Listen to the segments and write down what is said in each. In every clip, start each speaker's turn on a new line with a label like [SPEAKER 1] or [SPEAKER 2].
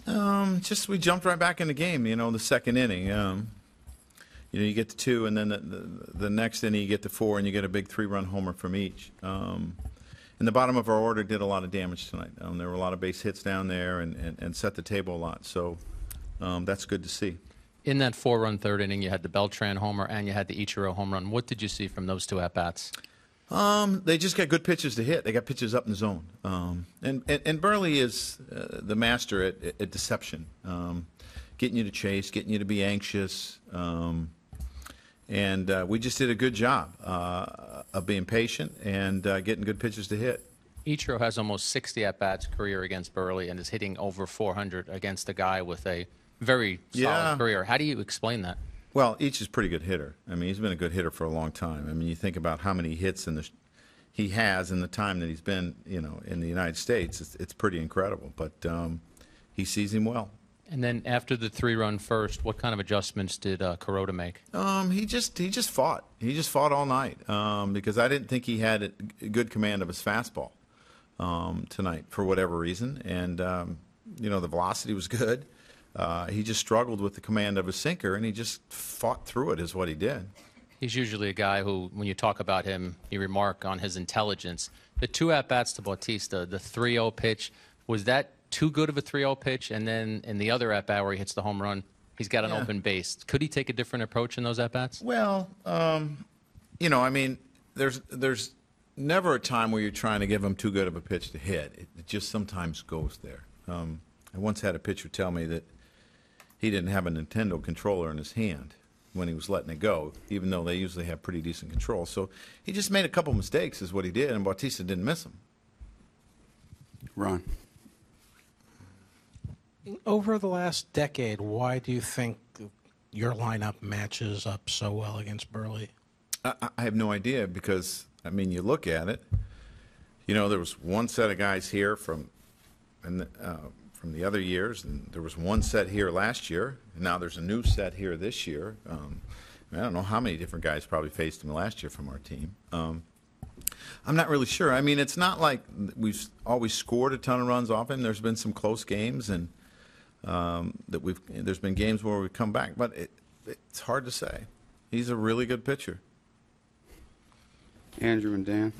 [SPEAKER 1] Just we jumped right back in the game. The second inning. You get to 2, and then the next inning you get to 4, and you get a big 3-run homer from each. And the bottom of our order did a lot of damage tonight. There were a lot of base hits down there and set the table a lot. So that's good to see.
[SPEAKER 2] In that 4-run third inning, you had the Beltran homer and you had the Ichiro home run. What did you see from those 2 at-bats?
[SPEAKER 1] They just got good pitches to hit. They got pitches up in the zone. And Burley is the master at deception, getting you to chase, getting you to be anxious. And we just did a good job of being patient and getting good pitches to hit.
[SPEAKER 2] Ichiro has almost 60 at-bats career against Burley and is hitting over 400 against a guy with a very solid career. How do you explain that?
[SPEAKER 1] Well, Ich's is a pretty good hitter. I mean, he's been a good hitter for a long time. I mean, you think about how many hits he has in the time that he's been, in the United States. It's pretty incredible. But he sees him well.
[SPEAKER 2] And then after the 3-run first, what kind of adjustments did Kuroda make?
[SPEAKER 1] He just fought. He just fought all night because I didn't think he had a good command of his fastball tonight for whatever reason. And the velocity was good. He just struggled with the command of his sinker, and he just fought through it is what he did.
[SPEAKER 2] He's usually a guy who, when you talk about him, you remark on his intelligence. The 2 at-bats to Bautista, the 3-0 pitch, was that too good of a 3-0 pitch? And then in the other at-bat where he hits the home run, he's got an open base. Could he take a different approach in those at-bats?
[SPEAKER 1] Well, I mean, there's never a time where you're trying to give him too good of a pitch to hit. It just sometimes goes there. I once had a pitcher tell me that he didn't have a Nintendo controller in his hand when he was letting it go, even though they usually have pretty decent control. So he just made a couple mistakes is what he did, and Bautista didn't miss him.
[SPEAKER 3] Ron.
[SPEAKER 4] Over the last decade, why do you think your lineup matches up so well against Burley?
[SPEAKER 1] I have no idea because, I mean, you look at it, there was one set of guys here from the other years, and there was one set here last year, and now there's a new set here this year. I don't know how many different guys probably faced him last year from our team. I'm not really sure. I mean, it's not like we've always scored a ton of runs often. There's been some close games, and there's been games where we've come back, but it's hard to say. He's a really good pitcher.
[SPEAKER 3] Andrew and Dan.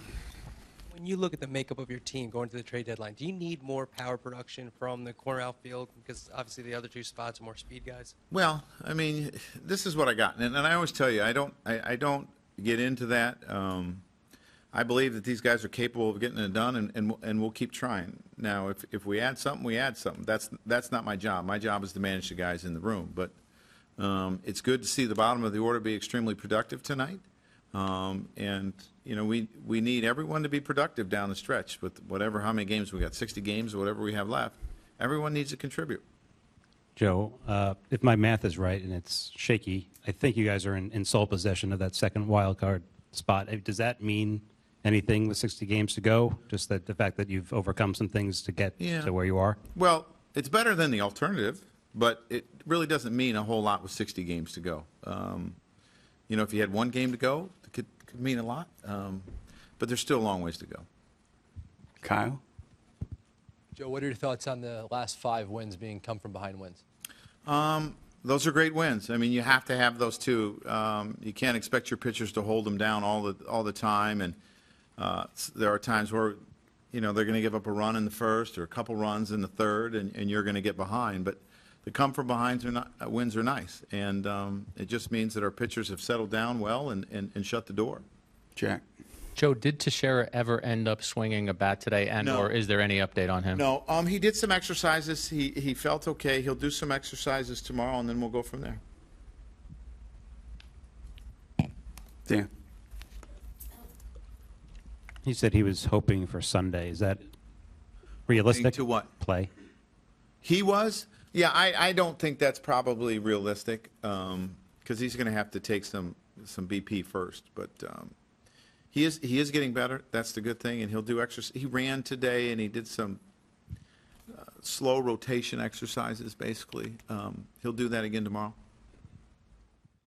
[SPEAKER 5] When you look at the makeup of your team going to the trade deadline, do you need more power production from the corner outfield? Because obviously the other 2 spots are more speed guys.
[SPEAKER 1] Well, I mean, this is what I got, and I always tell you, I don't get into that. I believe that these guys are capable of getting it done, and we'll keep trying. Now, if we add something, we add something. That's not my job. My job is to manage the guys in the room. But it's good to see the bottom of the order be extremely productive tonight. And we need everyone to be productive down the stretch with how many games we got, 60 games or whatever we have left. Everyone needs to contribute.
[SPEAKER 6] Joe, if my math is right, and it's shaky, I think you guys are in sole possession of that second wild card spot. Does that mean anything with 60 games to go? Just that the fact that you've overcome some things to get to where you are?
[SPEAKER 1] Well, it's better than the alternative, but it really doesn't mean a whole lot with 60 games to go. If you had 1 game to go, it could mean a lot, but there's still a long ways to go.
[SPEAKER 3] Kyle?
[SPEAKER 7] Joe, what are your thoughts on the last 5 wins being come from behind wins?
[SPEAKER 1] Those are great wins. I mean, you have to have those 2. You can't expect your pitchers to hold them down all the time, and there are times where they're going to give up a run in the first or a couple runs in the third, and you're going to get behind. But the come from behinds wins are nice, and it just means that our pitchers have settled down well and shut the door.
[SPEAKER 3] Jack.
[SPEAKER 2] Joe, did Teixeira ever end up swinging a bat today, or is there any update on him?
[SPEAKER 1] No, he did some exercises. He felt okay. He'll do some exercises tomorrow, and then we'll go from there.
[SPEAKER 3] Dan.
[SPEAKER 6] He said he was hoping for Sunday. Is that realistic?
[SPEAKER 1] To what?
[SPEAKER 6] Play.
[SPEAKER 1] He was? Yeah, I don't think that's probably realistic because he's going to have to take some BP first. But he is getting better. That's the good thing, and he'll do exercise. He ran today, and he did some slow rotation exercises, basically. He'll do that again tomorrow.